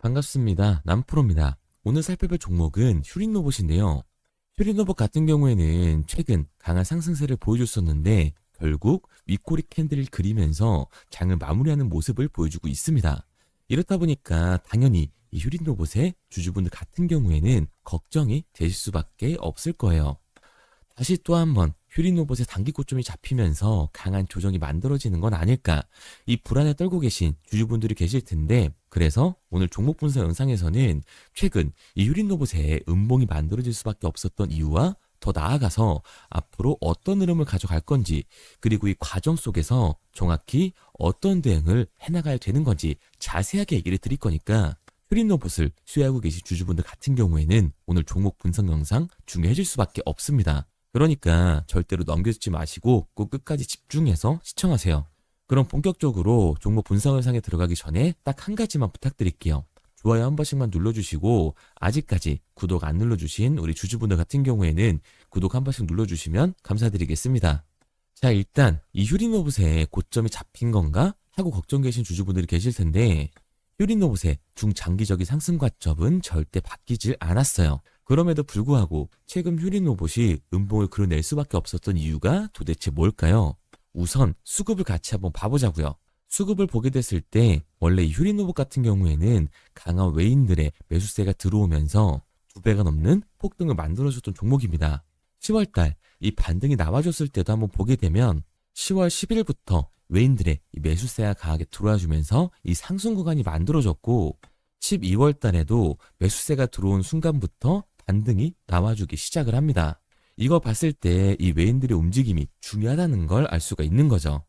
반갑습니다. 남프로입니다. 오늘 살펴볼 종목은 휴린 로봇인데요. 휴린 로봇 같은 경우에는 최근 강한 상승세를 보여줬었는데 결국 윗꼬리 캔들을 그리면서 장을 마무리하는 모습을 보여주고 있습니다. 이렇다 보니까 당연히 이 휴린 로봇의 주주분들 같은 경우에는 걱정이 되실 수밖에 없을 거예요. 다시 또 한번 휴린 로봇의 단기 고점이 잡히면서 강한 조정이 만들어지는 건 아닐까, 이 불안에 떨고 계신 주주분들이 계실 텐데, 그래서 오늘 종목 분석 영상에서는 최근 이 휴린 로봇의 음봉이 만들어질 수밖에 없었던 이유와 더 나아가서 앞으로 어떤 흐름을 가져갈 건지, 그리고 이 과정 속에서 정확히 어떤 대응을 해나가야 되는 건지 자세하게 얘기를 드릴 거니까 휴린 로봇을 수혜하고 계신 주주분들 같은 경우에는 오늘 종목 분석 영상 중요해질 수밖에 없습니다. 그러니까 절대로 넘겨주지 마시고 꼭 끝까지 집중해서 시청하세요. 그럼 본격적으로 종목 분석 영상에 들어가기 전에 딱 한 가지만 부탁드릴게요. 좋아요 한 번씩만 눌러주시고, 아직까지 구독 안 눌러주신 우리 주주분들 같은 경우에는 구독 한 번씩 눌러주시면 감사드리겠습니다. 자, 일단 이 휴린 로봇의 고점이 잡힌 건가 하고 걱정 계신 주주분들이 계실 텐데, 휴린 로봇의 중장기적인 상승 과점은 절대 바뀌질 않았어요. 그럼에도 불구하고 최근 휴린 로봇이 음봉을 그려낼 수밖에 없었던 이유가 도대체 뭘까요? 우선 수급을 같이 한번 봐보자고요. 수급을 보게 됐을 때 원래 이 휴린 로봇 같은 경우에는 강한 외인들의 매수세가 들어오면서 2배가 넘는 폭등을 만들어줬던 종목입니다. 10월달 이 반등이 나와줬을 때도 한번 보게 되면 10월 10일부터 외인들의 이 매수세가 강하게 들어와주면서 이 상승 구간이 만들어졌고, 12월 달에도 매수세가 들어온 순간부터 반등이 나와주기 시작을 합니다. 이거 봤을 때 이 외인들의 움직임이 중요하다는 걸 알 수가 있는 거죠.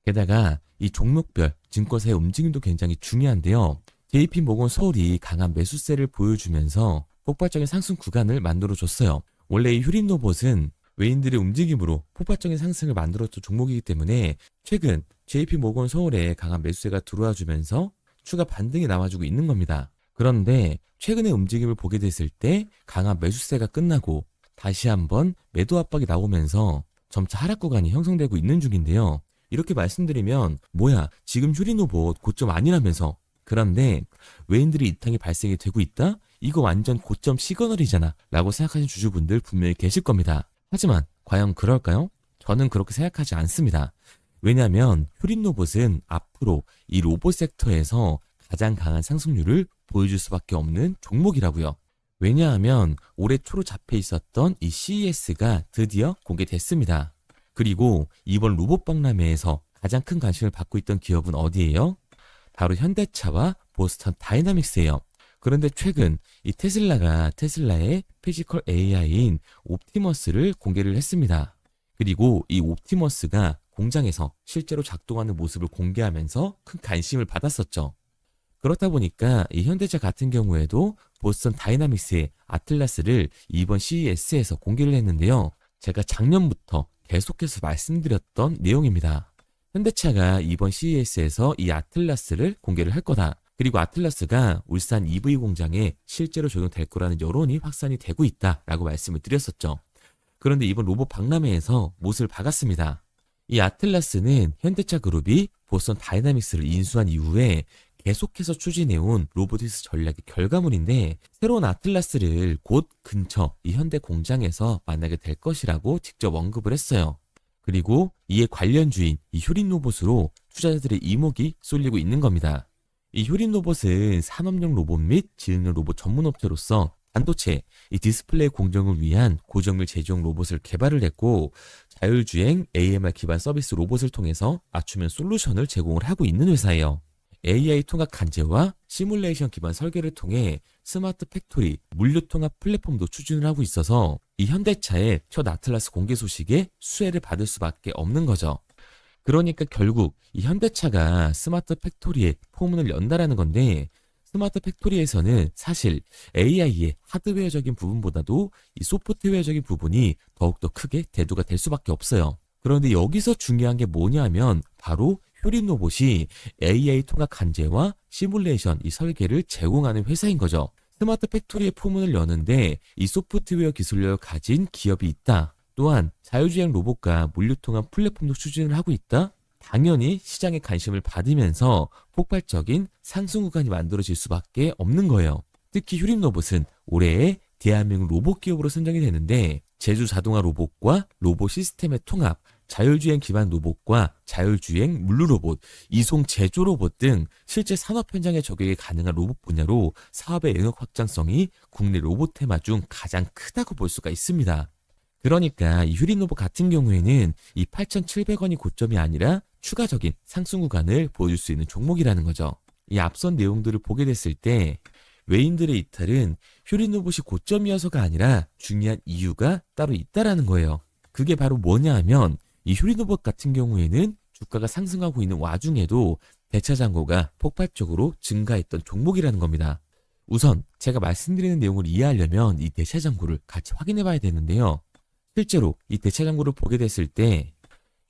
게다가 이 종목별 증권사의 움직임도 굉장히 중요한데요. JP모건 서울이 강한 매수세를 보여주면서 폭발적인 상승 구간을 만들어줬어요. 원래 이 휴린 로봇은 외인들의 움직임으로 폭발적인 상승을 만들었던 종목이기 때문에 최근 JP모건 서울에 강한 매수세가 들어와주면서 추가 반등이 나와주고 있는 겁니다. 그런데 최근의 움직임을 보게 됐을 때 강한 매수세가 끝나고 다시 한번 매도 압박이 나오면서 점차 하락 구간이 형성되고 있는 중인데요. 이렇게 말씀드리면 뭐야, 지금 휴린 로봇 고점 아니라면서, 그런데 외인들이 이탕이 발생이 되고 있다? 이거 완전 고점 시그널이잖아 라고 생각하시는 주주분들 분명히 계실 겁니다. 하지만 과연 그럴까요? 저는 그렇게 생각하지 않습니다. 왜냐하면 휴린 로봇은 앞으로 이 로봇 섹터에서 가장 강한 상승률을 보여줄 수밖에 없는 종목이라고요. 왜냐하면 올해 초로 잡혀 있었던 이 CES가 드디어 공개됐습니다. 그리고 이번 로봇 박람회에서 가장 큰 관심을 받고 있던 기업은 어디예요? 바로 현대차와 보스턴 다이나믹스예요. 그런데 최근 이 테슬라의 피지컬 AI인 옵티머스를 공개를 했습니다. 그리고 이 옵티머스가 공장에서 실제로 작동하는 모습을 공개하면서 큰 관심을 받았었죠. 그렇다 보니까 이 현대차 같은 경우에도 보스턴 다이나믹스의 아틀라스를 이번 CES에서 공개를 했는데요. 제가 작년부터 계속해서 말씀드렸던 내용입니다. 현대차가 이번 CES에서 이 아틀라스를 공개를 할 거다. 그리고 아틀라스가 울산 EV 공장에 실제로 적용될 거라는 여론이 확산이 되고 있다라고 말씀을 드렸었죠. 그런데 이번 로봇 박람회에서 못을 박았습니다. 이 아틀라스는 현대차 그룹이 보스턴 다이나믹스를 인수한 이후에 계속해서 추진해온 로보티스 전략의 결과물인데, 새로운 아틀라스를 곧 근처 이 현대 공장에서 만나게 될 것이라고 직접 언급을 했어요. 그리고 이에 관련주인 이 휴린 로봇으로 투자자들의 이목이 쏠리고 있는 겁니다. 이 휴린 로봇은 산업용 로봇 및 지능형 로봇 전문 업체로서 반도체, 이 디스플레이 공정을 위한 고정밀 제조용 로봇을 개발을 했고, 자율주행 AMR 기반 서비스 로봇을 통해서 맞춤형 솔루션을 제공을 하고 있는 회사예요. AI 통합 관제와 시뮬레이션 기반 설계를 통해 스마트 팩토리, 물류 통합 플랫폼도 추진을 하고 있어서 이 현대차의 첫 아틀라스 공개 소식에 수혜를 받을 수밖에 없는 거죠. 그러니까 결국 이 현대차가 스마트 팩토리에 포문을 연다라는 건데, 스마트 팩토리에서는 사실 AI의 하드웨어적인 부분보다도 이 소프트웨어적인 부분이 더욱더 크게 대두가 될 수밖에 없어요. 그런데 여기서 중요한 게 뭐냐면 바로 휴린 로봇이 AI 통합 관제와 시뮬레이션 이 설계를 제공하는 회사인 거죠. 스마트 팩토리의 포문을 여는데 이 소프트웨어 기술력을 가진 기업이 있다. 또한 자율주행 로봇과 물류 통합 플랫폼도 추진을 하고 있다. 당연히 시장의 관심을 받으면서 폭발적인 상승 구간이 만들어질 수밖에 없는 거예요. 특히 휴림 로봇은 올해의 대한민국 로봇 기업으로 선정이 되는데 제조 자동화 로봇과 로봇 시스템의 통합, 자율주행 기반 로봇과 자율주행 물류 로봇, 이송 제조 로봇 등 실제 산업 현장에 적용이 가능한 로봇 분야로 사업의 영역 확장성이 국내 로봇 테마 중 가장 크다고 볼 수가 있습니다. 그러니까 이 휴림 로봇 같은 경우에는 이 8,700원이 고점이 아니라 추가적인 상승 구간을 보여줄 수 있는 종목이라는 거죠. 이 앞선 내용들을 보게 됐을 때 외인들의 이탈은 휴림 로봇이 고점이어서가 아니라 중요한 이유가 따로 있다라는 거예요. 그게 바로 뭐냐 하면 이 휴림 로봇 같은 경우에는 주가가 상승하고 있는 와중에도 대차 잔고가 폭발적으로 증가했던 종목이라는 겁니다. 우선 제가 말씀드리는 내용을 이해하려면 이 대차 잔고를 같이 확인해 봐야 되는데요. 실제로 이 대차 잔고를 보게 됐을 때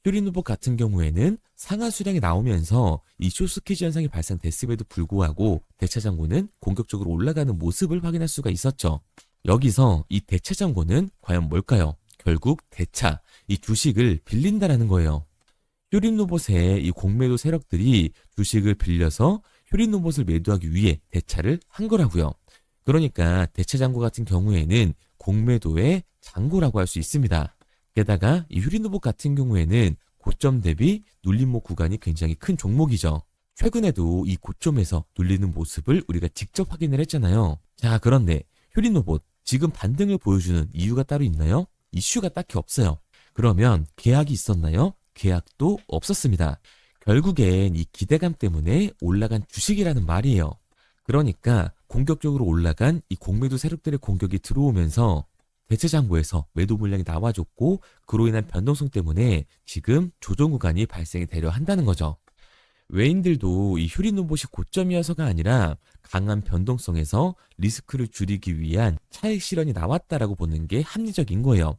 휴림 로봇 같은 경우에는 상하 수량이 나오면서 이 숏스퀴즈 현상이 발생됐음에도 불구하고 대차 잔고는 공격적으로 올라가는 모습을 확인할 수가 있었죠. 여기서 이 대차 잔고는 과연 뭘까요? 결국 대차, 이 주식을 빌린다라는 거예요. 휴림 로봇의 이 공매도 세력들이 주식을 빌려서 휴림 로봇을 매도하기 위해 대차를 한 거라고요. 그러니까 대차 잔고 같은 경우에는 공매도의 잔고라고 할 수 있습니다. 게다가 이 휴림 로봇 같은 경우에는 고점 대비 눌림목 구간이 굉장히 큰 종목이죠. 최근에도 이 고점에서 눌리는 모습을 우리가 직접 확인을 했잖아요. 자, 그런데 휴림 로봇 지금 반등을 보여주는 이유가 따로 있나요? 이슈가 딱히 없어요. 그러면 계약이 있었나요? 계약도 없었습니다. 결국엔 이 기대감 때문에 올라간 주식이라는 말이에요. 그러니까 공격적으로 올라간 이 공매도 세력들의 공격이 들어오면서 대체 잔고에서 매도 물량이 나와줬고 그로 인한 변동성 때문에 지금 조정 구간이 발생이 되려 한다는 거죠. 외인들도 이 휴림 로봇이 고점이어서가 아니라 강한 변동성에서 리스크를 줄이기 위한 차익 실현이 나왔다라고 보는 게 합리적인 거예요.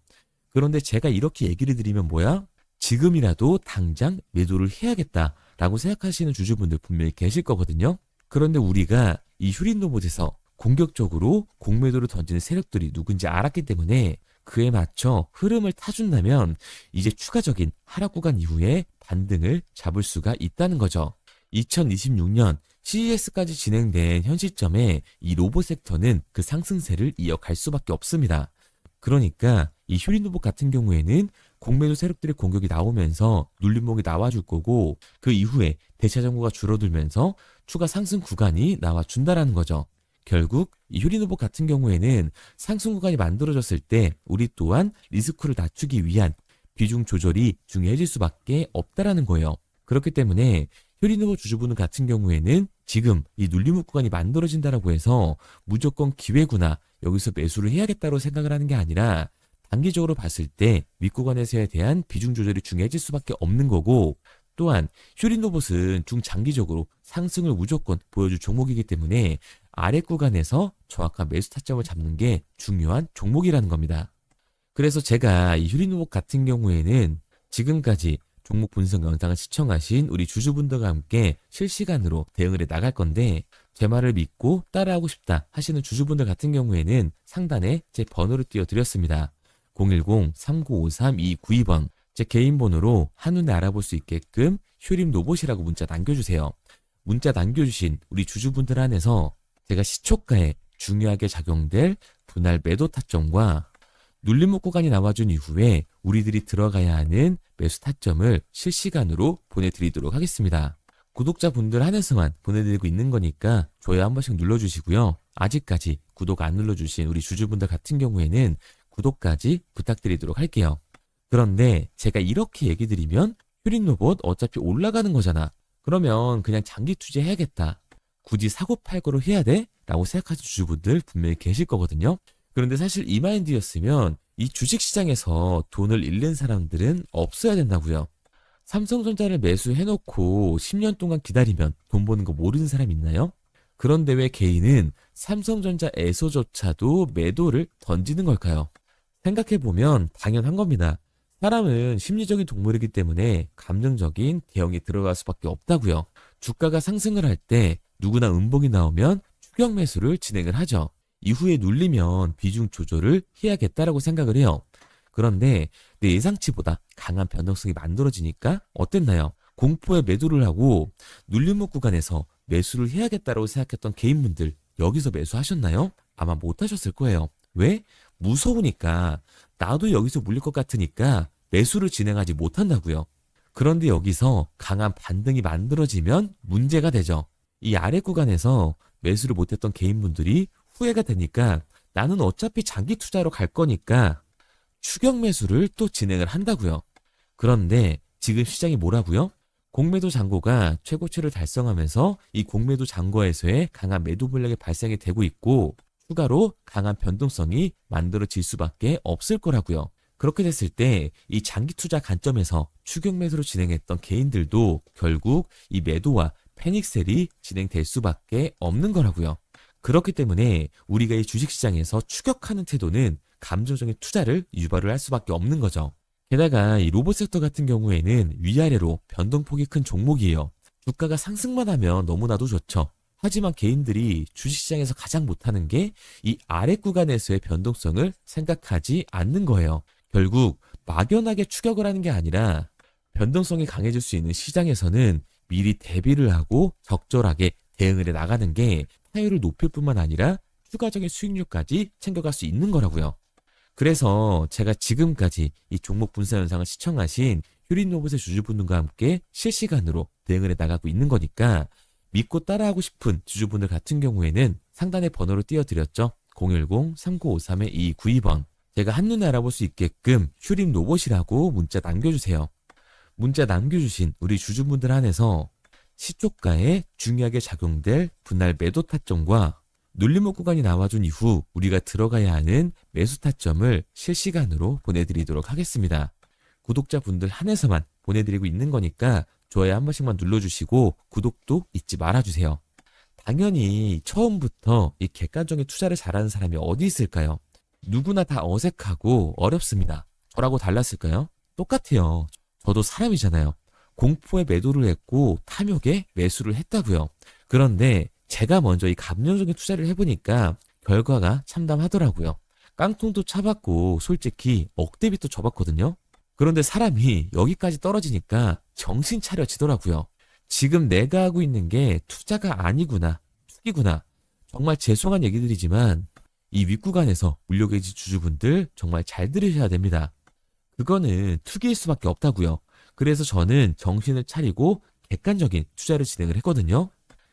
그런데 제가 이렇게 얘기를 드리면 뭐야? 지금이라도 당장 매도를 해야겠다라고 생각하시는 주주분들 분명히 계실 거거든요. 그런데 우리가 이 휴림 로봇에서 공격적으로 공매도를 던지는 세력들이 누군지 알았기 때문에 그에 맞춰 흐름을 타준다면 이제 추가적인 하락 구간 이후에 반등을 잡을 수가 있다는 거죠. 2026년 CES까지 진행된 현 시점에 이 로봇 섹터는 그 상승세를 이어갈 수밖에 없습니다. 그러니까 이 휴림 로봇 같은 경우에는 공매도 세력들의 공격이 나오면서 눌림목이 나와줄 거고 그 이후에 대차 잔고가 줄어들면서 추가 상승 구간이 나와준다라는 거죠. 결국 이 휴림 로봇 같은 경우에는 상승 구간이 만들어졌을 때 우리 또한 리스크를 낮추기 위한 비중 조절이 중요해질 수밖에 없다라는 거예요. 그렇기 때문에 휴림 로봇 주주분들 같은 경우에는 지금 이 눌림목 구간이 만들어진다라고 해서 무조건 기회구나 여기서 매수를 해야겠다고 생각을 하는 게 아니라 단기적으로 봤을 때 윗구간에서에 대한 비중 조절이 중요해질 수밖에 없는 거고 또한 휴림 로봇은 중장기적으로 상승을 무조건 보여줄 종목이기 때문에 아래 구간에서 정확한 매수 타점을 잡는 게 중요한 종목이라는 겁니다. 그래서 제가 이 휴림 로봇 같은 경우에는 지금까지 종목 분석 영상을 시청하신 우리 주주분들과 함께 실시간으로 대응을 해 나갈 건데 제 말을 믿고 따라하고 싶다 하시는 주주분들 같은 경우에는 상단에 제 번호를 띄워드렸습니다. 010-3953-2292번 제 개인 번호로 한눈에 알아볼 수 있게끔 휴림 로봇이라고 문자 남겨주세요. 문자 남겨주신 우리 주주분들 안에서 제가 시초가에 중요하게 작용될 분할 매도 타점과 눌림목 구간이 나와준 이후에 우리들이 들어가야 하는 매수 타점을 실시간으로 보내드리도록 하겠습니다. 구독자분들 한해서만 보내드리고 있는 거니까 좋아요 한 번씩 눌러주시고요. 아직까지 구독 안 눌러주신 우리 주주분들 같은 경우에는 구독까지 부탁드리도록 할게요. 그런데 제가 이렇게 얘기 드리면 휴림 로봇 어차피 올라가는 거잖아. 그러면 그냥 장기 투자해야겠다. 굳이 사고팔고로 해야 돼? 라고 생각하시는 주주분들 분명히 계실 거거든요. 그런데 사실 이 마인드였으면 이 주식시장에서 돈을 잃는 사람들은 없어야 된다고요. 삼성전자를 매수해놓고 10년 동안 기다리면 돈 버는 거 모르는 사람 있나요? 그런데 왜 개인은 삼성전자에서조차도 매도를 던지는 걸까요? 생각해보면 당연한 겁니다. 사람은 심리적인 동물이기 때문에 감정적인 대응이 들어갈 수밖에 없다고요. 주가가 상승을 할 때 누구나 음봉이 나오면 추격 매수를 진행을 하죠. 이후에 눌리면 비중 조절을 해야겠다라고 생각을 해요. 그런데 내 예상치보다 강한 변동성이 만들어지니까 어땠나요? 공포에 매도를 하고 눌림목 구간에서 매수를 해야겠다라고 생각했던 개인분들 여기서 매수하셨나요? 아마 못하셨을 거예요. 왜? 무서우니까 나도 여기서 물릴 것 같으니까 매수를 진행하지 못한다고요. 그런데 여기서 강한 반등이 만들어지면 문제가 되죠. 이 아래 구간에서 매수를 못했던 개인분들이 후회가 되니까 나는 어차피 장기 투자로 갈 거니까 추격 매수를 또 진행을 한다고요. 그런데 지금 시장이 뭐라고요? 공매도 잔고가 최고치를 달성하면서 이 공매도 잔고에서의 강한 매도 물량이 발생이 되고 있고 추가로 강한 변동성이 만들어질 수밖에 없을 거라고요. 그렇게 됐을 때 이 장기 투자 관점에서 추격 매수로 진행했던 개인들도 결국 이 매도와 패닉셀이 진행될 수밖에 없는 거라고요. 그렇기 때문에 우리가 이 주식시장에서 추격하는 태도는 감정적인 투자를 유발을 할 수밖에 없는 거죠. 게다가 이 로봇 섹터 같은 경우에는 위아래로 변동폭이 큰 종목이에요. 주가가 상승만 하면 너무나도 좋죠. 하지만 개인들이 주식시장에서 가장 못하는 게 이 아래 구간에서의 변동성을 생각하지 않는 거예요. 결국 막연하게 추격을 하는 게 아니라 변동성이 강해질 수 있는 시장에서는 미리 대비를 하고 적절하게 대응을 해 나가는 게 타율을 높일 뿐만 아니라 추가적인 수익률까지 챙겨갈 수 있는 거라고요. 그래서 제가 지금까지 이 종목 분사 영상을 시청하신 휴린로봇의 주주분들과 함께 실시간으로 대응을 해 나가고 있는 거니까 믿고 따라하고 싶은 주주분들 같은 경우에는 상단의 번호를 띄워드렸죠. 010-3953-2292번. 제가 한눈에 알아볼 수 있게끔 휴린로봇이라고 문자 남겨주세요. 문자 남겨주신 우리 주주분들 한해서 시초가에 중요하게 작용될 분할 매도 타점과 눌림목 구간이 나와준 이후 우리가 들어가야 하는 매수 타점을 실시간으로 보내드리도록 하겠습니다. 구독자분들 한해서만 보내드리고 있는 거니까 좋아요 한 번씩만 눌러주시고 구독도 잊지 말아주세요. 당연히 처음부터 이 객관적인 투자를 잘하는 사람이 어디 있을까요? 누구나 다 어색하고 어렵습니다. 저라고 달랐을까요? 똑같아요. 저도 사람이잖아요. 공포에 매도를 했고 탐욕에 매수를 했다고요. 그런데 제가 먼저 이 감정적인 투자를 해보니까 결과가 참담하더라고요. 깡통도 차봤고 솔직히 억대빚도 져봤거든요. 그런데 사람이 여기까지 떨어지니까 정신 차려지더라고요. 지금 내가 하고 있는 게 투자가 아니구나, 투기구나. 정말 죄송한 얘기들이지만 이 윗구간에서 물려계신 주주분들 정말 잘 들으셔야 됩니다. 그거는 투기일 수밖에 없다고요. 그래서 저는 정신을 차리고 객관적인 투자를 진행을 했거든요.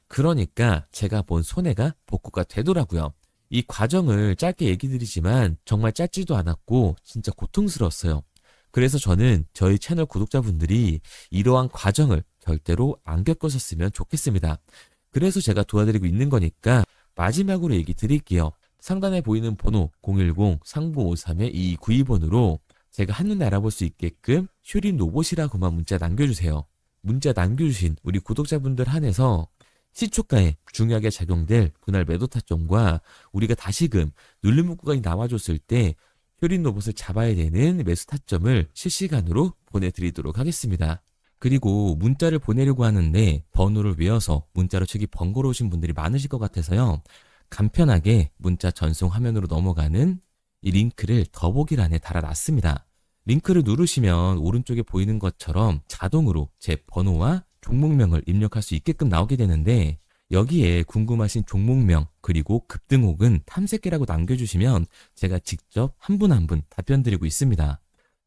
그러니까 제가 본 손해가 복구가 되더라고요. 이 과정을 짧게 얘기 드리지만 정말 짧지도 않았고 진짜 고통스러웠어요. 그래서 저는 저희 채널 구독자분들이 이러한 과정을 절대로 안 겪으셨으면 좋겠습니다. 그래서 제가 도와드리고 있는 거니까 마지막으로 얘기 드릴게요. 상단에 보이는 번호 010-3953-2292번으로 제가 한눈에 알아볼 수 있게끔 휴린로봇이라고만 문자 남겨주세요. 문자 남겨주신 우리 구독자분들 한해서 시초가에 중요하게 작용될 분할 매도 타점과 우리가 다시금 눌림목 구간이 나와줬을 때 휴린로봇을 잡아야 되는 매수 타점을 실시간으로 보내드리도록 하겠습니다. 그리고 문자를 보내려고 하는데 번호를 외워서 문자로 치기 번거로우신 분들이 많으실 것 같아서요. 간편하게 문자 전송 화면으로 넘어가는 이 링크를 더보기란에 달아놨습니다. 링크를 누르시면 오른쪽에 보이는 것처럼 자동으로 제 번호와 종목명을 입력할 수 있게끔 나오게 되는데 여기에 궁금하신 종목명 그리고 급등 혹은 탐색기라고 남겨주시면 제가 직접 한 분 한 분 답변 드리고 있습니다.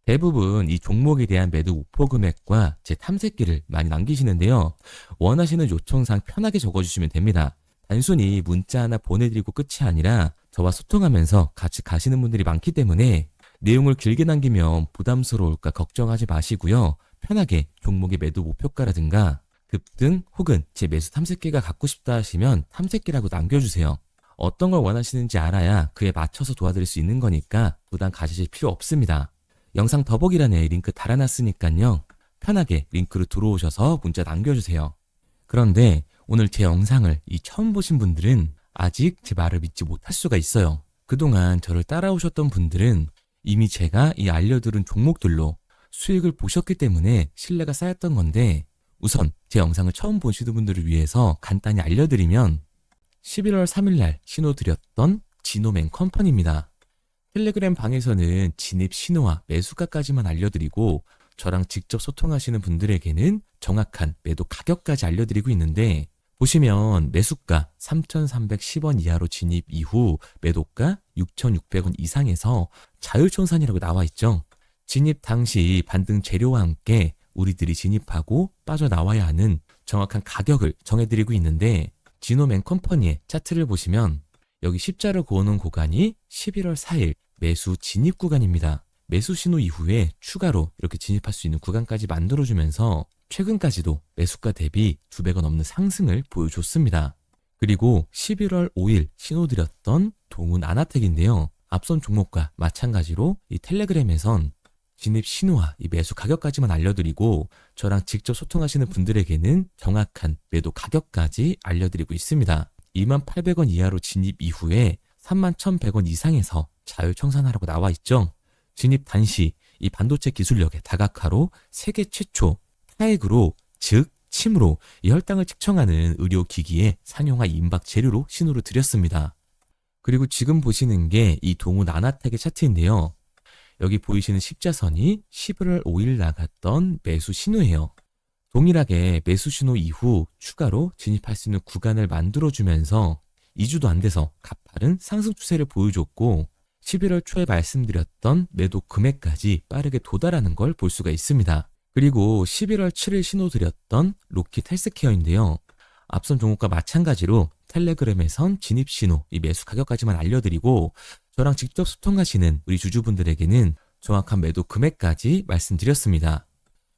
대부분 이 종목에 대한 매도 목표 금액과 제 탐색기를 많이 남기시는데요. 원하시는 요청사항 편하게 적어주시면 됩니다. 단순히 문자 하나 보내드리고 끝이 아니라 저와 소통하면서 같이 가시는 분들이 많기 때문에 내용을 길게 남기면 부담스러울까 걱정하지 마시고요. 편하게 종목의 매도 목표가라든가 급등 혹은 제 매수 탐색기가 갖고 싶다 하시면 탐색기라고 남겨주세요. 어떤 걸 원하시는지 알아야 그에 맞춰서 도와드릴 수 있는 거니까 부담 가지실 필요 없습니다. 영상 더보기란에 링크 달아놨으니까요. 편하게 링크로 들어오셔서 문자 남겨주세요. 그런데 오늘 제 영상을 처음 보신 분들은 아직 제 말을 믿지 못할 수가 있어요. 그동안 저를 따라오셨던 분들은 이미 제가 이 알려드린 종목들로 수익을 보셨기 때문에 신뢰가 쌓였던 건데 우선 제 영상을 처음 보시는 분들을 위해서 간단히 알려드리면 11월 3일날 신호드렸던 지노맨 컴퍼니입니다. 텔레그램 방에서는 진입 신호와 매수가까지만 알려드리고 저랑 직접 소통하시는 분들에게는 정확한 매도 가격까지 알려드리고 있는데, 보시면 매수가 3,310원 이하로 진입 이후 매도가 6,600원 이상에서 자율청산이라고 나와 있죠. 진입 당시 반등 재료와 함께 우리들이 진입하고 빠져나와야 하는 정확한 가격을 정해드리고 있는데, 지노맨컴퍼니의 차트를 보시면 여기 십자를 그어놓은 구간이 11월 4일 매수 진입 구간입니다. 매수 신호 이후에 추가로 이렇게 진입할 수 있는 구간까지 만들어주면서 최근까지도 매수가 대비 2배가 넘는 상승을 보여줬습니다. 그리고 11월 5일 신호드렸던 동훈 아나텍인데요. 앞선 종목과 마찬가지로 이 텔레그램에선 진입 신호와 이 매수 가격까지만 알려드리고, 저랑 직접 소통하시는 분들에게는 정확한 매도 가격까지 알려드리고 있습니다. 28,000원 이하로 진입 이후에 31,100원 이상에서 자율청산하라고 나와 있죠. 진입 단시 이 반도체 기술력의 다각화로 세계 최초 타액으로, 즉 침으로 이 혈당을 측정하는 의료기기의 상용화 임박 재료로 신호를 드렸습니다. 그리고 지금 보시는 게 이 동훈 아나텍의 차트인데요. 여기 보이시는 십자선이 11월 5일 나갔던 매수 신호예요. 동일하게 매수 신호 이후 추가로 진입할 수 있는 구간을 만들어주면서 2주도 안 돼서 가파른 상승 추세를 보여줬고, 11월 초에 말씀드렸던 매도 금액까지 빠르게 도달하는 걸 볼 수가 있습니다. 그리고 11월 7일 신호 드렸던 로킷 헬스케어인데요. 앞선 종목과 마찬가지로 텔레그램에선 진입 신호, 이 매수 가격까지만 알려드리고, 저랑 직접 소통하시는 우리 주주분들에게는 정확한 매도 금액까지 말씀드렸습니다.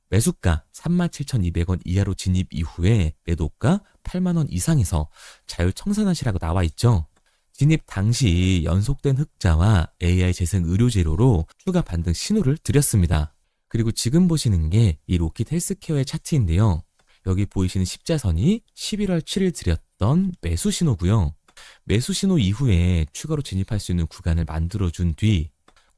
매수가 37,200원 이하로 진입 이후에 매도가 8만원 이상에서 자율청산하시라고 나와 있죠. 진입 당시 연속된 흑자와 AI 재생 의료 재료로 추가 반등 신호를 드렸습니다. 그리고 지금 보시는 게 이 로킷 헬스케어의 차트인데요. 여기 보이시는 십자선이 11월 7일 드렸던 매수 신호고요. 매수 신호 이후에 추가로 진입할 수 있는 구간을 만들어준 뒤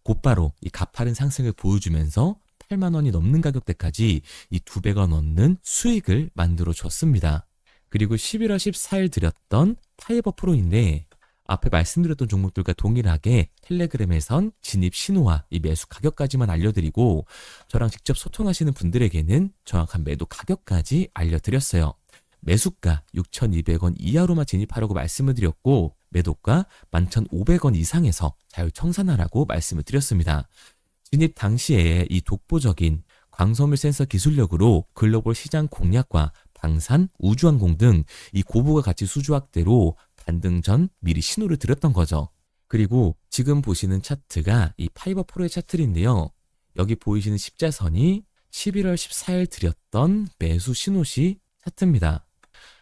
곧바로 이 가파른 상승을 보여주면서 8만 원이 넘는 가격대까지 이 2배가 넘는 수익을 만들어 줬습니다. 그리고 11월 14일 드렸던 파이버 프로인데, 앞에 말씀드렸던 종목들과 동일하게 텔레그램에선 진입 신호와 이 매수 가격까지만 알려드리고, 저랑 직접 소통하시는 분들에게는 정확한 매도 가격까지 알려드렸어요. 매수가 6,200원 이하로만 진입하라고 말씀을 드렸고, 매도가 11,500원 이상에서 자율청산하라고 말씀을 드렸습니다. 진입 당시에 이 독보적인 광섬유 센서 기술력으로 글로벌 시장 공략과 방산, 우주항공 등 이 고부가 가치 수주 확대로 반등 전 미리 신호를 드렸던 거죠. 그리고 지금 보시는 차트가 이 파이버 프로의 차트인데요. 여기 보이시는 십자선이 11월 14일 드렸던 매수 신호시 차트입니다.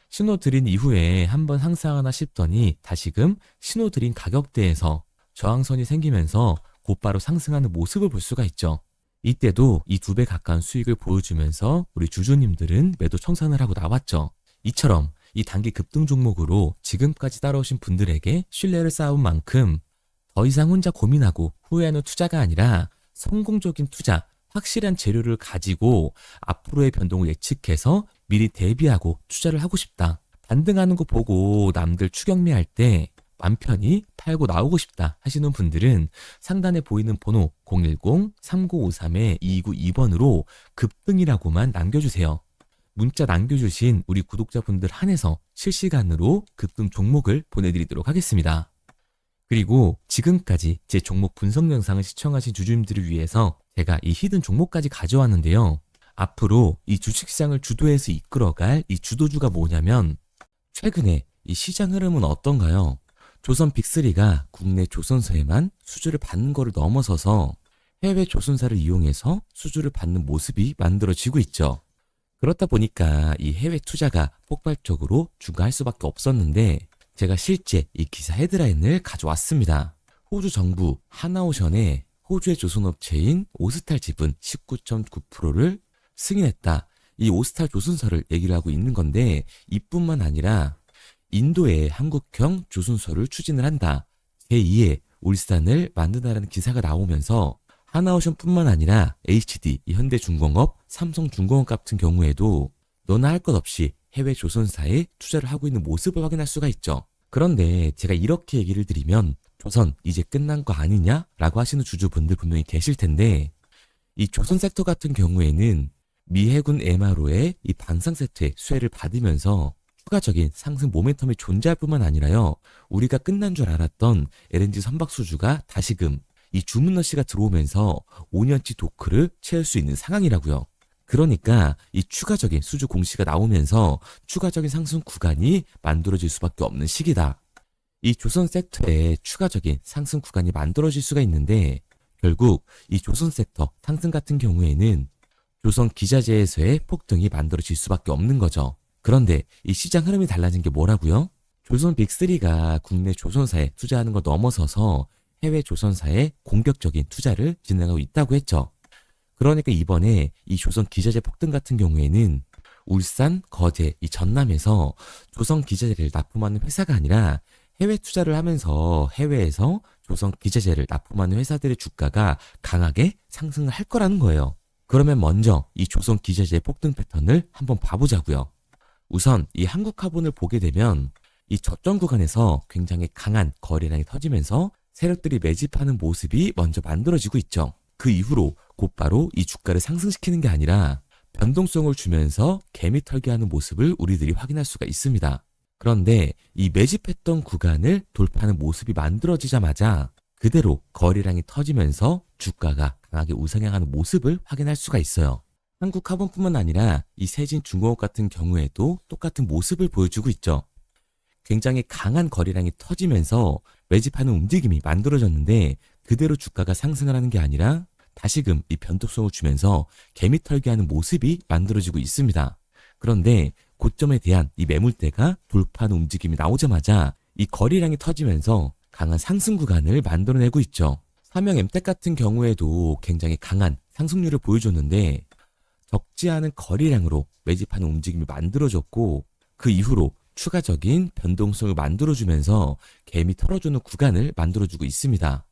신호 드린 이후에 한번 상승하나 싶더니 다시금 신호 드린 가격대에서 저항선이 생기면서 곧바로 상승하는 모습을 볼 수가 있죠. 이때도 이 2배 가까운 수익을 보여주면서 우리 주주님들은 매도 청산을 하고 나왔죠. 이처럼 이 단기 급등 종목으로 지금까지 따라오신 분들에게 신뢰를 쌓은 만큼 더 이상 혼자 고민하고 후회하는 투자가 아니라 성공적인 투자, 확실한 재료를 가지고 앞으로의 변동을 예측해서 미리 대비하고 투자를 하고 싶다. 반등하는 거 보고 남들 추격매할 때 맘 편히 팔고 나오고 싶다 하시는 분들은 상단에 보이는 번호 010-3953-2292번으로 급등이라고만 남겨주세요. 문자 남겨주신 우리 구독자분들 한해서 실시간으로 급등 종목을 보내드리도록 하겠습니다. 그리고 지금까지 제 종목 분석 영상을 시청하신 주주님들을 위해서 제가 이 히든 종목까지 가져왔는데요. 앞으로 이 주식시장을 주도해서 이끌어갈 이 주도주가 뭐냐면, 최근에 이 시장 흐름은 어떤가요? 조선 빅3가 국내 조선사에만 수주를 받는 거를 넘어서서 해외 조선사를 이용해서 수주를 받는 모습이 만들어지고 있죠. 그렇다 보니까 이 해외 투자가 폭발적으로 증가할 수밖에 없었는데, 제가 실제 이 기사 헤드라인을 가져왔습니다. 호주 정부 하나오션에 호주의 조선업체인 오스탈 지분 19.9%를 승인했다. 이 오스탈 조선사를 얘기를 하고 있는 건데, 이뿐만 아니라 인도에 한국형 조선소를 추진을 한다. 제2의 울산을 만든다라는 기사가 나오면서 하나오션뿐만 아니라 HD, 현대중공업, 삼성중공업 같은 경우에도 너나 할 것 없이 해외 조선사에 투자를 하고 있는 모습을 확인할 수가 있죠. 그런데 제가 이렇게 얘기를 드리면 조선 이제 끝난 거 아니냐라고 하시는 주주분들 분명히 계실 텐데, 이 조선 섹터 같은 경우에는 미 해군 MRO의 이 방산 세트의 수혜를 받으면서 추가적인 상승 모멘텀이 존재할 뿐만 아니라요. 우리가 끝난 줄 알았던 LNG 선박 수주가 다시금 이 주문러시가 들어오면서 5년치 도크를 채울 수 있는 상황이라고요. 그러니까 이 추가적인 수주 공시가 나오면서 추가적인 상승 구간이 만들어질 수밖에 없는 시기다. 이 조선 섹터에 추가적인 상승 구간이 만들어질 수가 있는데 결국 이 조선 섹터 상승 같은 경우에는 조선 기자재에서의 폭등이 만들어질 수밖에 없는 거죠. 그런데 이 시장 흐름이 달라진 게 뭐라고요? 조선 빅3가 국내 조선사에 투자하는 걸 넘어서서 해외 조선사에 공격적인 투자를 진행하고 있다고 했죠. 그러니까 이번에 이 조선 기자재 폭등 같은 경우에는 울산, 거제, 이 전남에서 조선 기자재를 납품하는 회사가 아니라 해외 투자를 하면서 해외에서 조선 기자재를 납품하는 회사들의 주가가 강하게 상승을 할 거라는 거예요. 그러면 먼저 이 조선 기자재의 폭등 패턴을 한번 봐보자고요. 우선 이 한국화본을 보게 되면 이 저점 구간에서 굉장히 강한 거래량이 터지면서 세력들이 매집하는 모습이 먼저 만들어지고 있죠. 그 이후로 곧바로 이 주가를 상승시키는 게 아니라 변동성을 주면서 개미 털기하는 모습을 우리들이 확인할 수가 있습니다. 그런데 이 매집했던 구간을 돌파하는 모습이 만들어지자마자 그대로 거래량이 터지면서 주가가 강하게 우상향하는 모습을 확인할 수가 있어요. 한국화본뿐만 아니라 이 세진중공업 같은 경우에도 똑같은 모습을 보여주고 있죠. 굉장히 강한 거래량이 터지면서 매집하는 움직임이 만들어졌는데 그대로 주가가 상승을 하는 게 아니라 다시금 이 변동성을 주면서 개미 털기하는 모습이 만들어지고 있습니다. 그런데 고점에 대한 이 매물대가 돌파하는 움직임이 나오자마자 이 거래량이 터지면서 강한 상승 구간을 만들어내고 있죠. 삼형 엠텍 같은 경우에도 굉장히 강한 상승률을 보여줬는데 적지 않은 거래량으로 매집하는 움직임이 만들어졌고 그 이후로 추가적인 변동성을 만들어주면서 개미 털어주는 구간을 만들어주고 있습니다.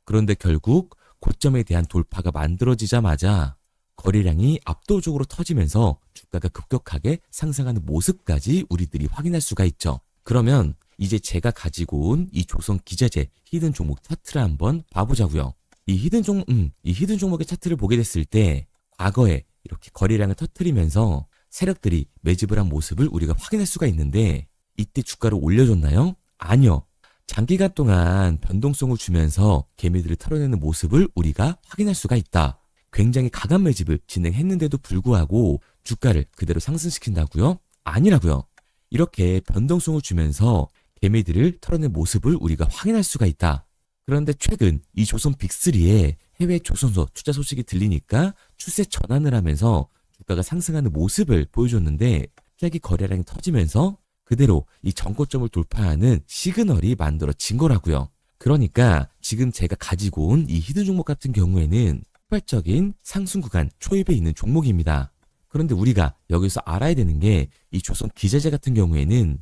그런데 결국 고점에 대한 돌파가 만들어지자마자 거래량이 압도적으로 터지면서 주가가 급격하게 상승하는 모습까지 우리들이 확인할 수가 있죠. 그러면 이제 제가 가지고 온 이 조선 기자재 히든 종목 차트를 한번 봐보자고요. 이 히든 종목의 차트를 보게 됐을 때 과거에 이렇게 거래량을 터뜨리면서 세력들이 매집을 한 모습을 우리가 확인할 수가 있는데 이때 주가를 올려줬나요? 아니요. 장기간 동안 변동성을 주면서 개미들을 털어내는 모습을 우리가 확인할 수가 있다. 굉장히 강한 매집을 진행했는데도 불구하고 주가를 그대로 상승시킨다고요? 아니라고요. 이렇게 변동성을 주면서 개미들을 털어낸 모습을 우리가 확인할 수가 있다. 그런데 최근 이 조선 빅3의 해외 조선소 투자 소식이 들리니까 추세 전환을 하면서 주가가 상승하는 모습을 보여줬는데 갑자기 거래량이 터지면서 그대로 이 전고점을 돌파하는 시그널이 만들어진 거라고요. 그러니까 지금 제가 가지고 온 이 히든 종목 같은 경우에는 폭발적인 상승 구간 초입에 있는 종목입니다. 그런데 우리가 여기서 알아야 되는 게 이 조선 기자재 같은 경우에는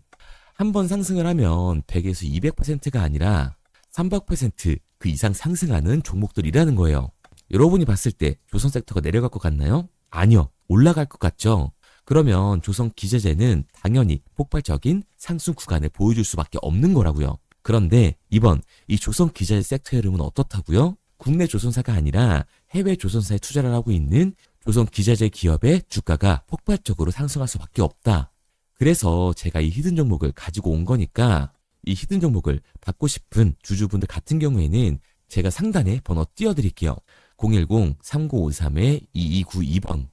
한번 상승을 하면 100에서 200%가 아니라 300%그 이상 상승하는 종목들이라는 거예요. 여러분이 봤을 때 조선 섹터가 내려갈 것 같나요? 아니요. 올라갈 것 같죠? 그러면 조선 기자재는 당연히 폭발적인 상승 구간을 보여줄 수밖에 없는 거라고요. 그런데 이번 이 조선 기자재 섹터 흐름은 어떻다고요? 국내 조선사가 아니라 해외 조선사에 투자를 하고 있는 조선 기자재 기업의 주가가 폭발적으로 상승할 수밖에 없다. 그래서 제가 이 히든 종목을 가지고 온 거니까 이 히든 종목을 받고 싶은 주주분들 같은 경우에는 제가 상단에 번호 띄워드릴게요. 010-3953-2292번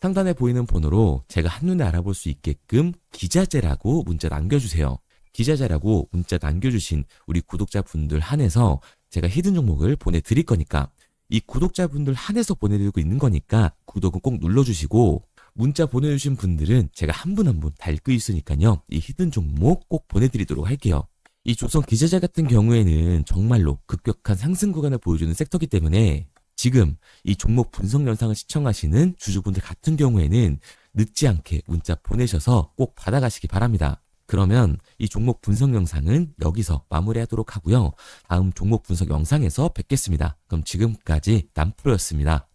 상단에 보이는 번호로 제가 한눈에 알아볼 수 있게끔 기자재라고 문자 남겨주세요. 기자재라고 문자 남겨주신 우리 구독자분들 한해서 제가 히든 종목을 보내드릴 거니까 이 구독자분들 한해서 보내드리고 있는 거니까 구독은 꼭 눌러주시고 문자 보내주신 분들은 제가 한 분 한 분 다 읽고 있으니까요. 이 히든 종목 꼭 보내드리도록 할게요. 이 조선 기자재 같은 경우에는 정말로 급격한 상승 구간을 보여주는 섹터이기 때문에 지금 이 종목 분석 영상을 시청하시는 주주분들 같은 경우에는 늦지 않게 문자 보내셔서 꼭 받아가시기 바랍니다. 그러면 이 종목 분석 영상은 여기서 마무리하도록 하고요. 다음 종목 분석 영상에서 뵙겠습니다. 그럼 지금까지 남프로였습니다.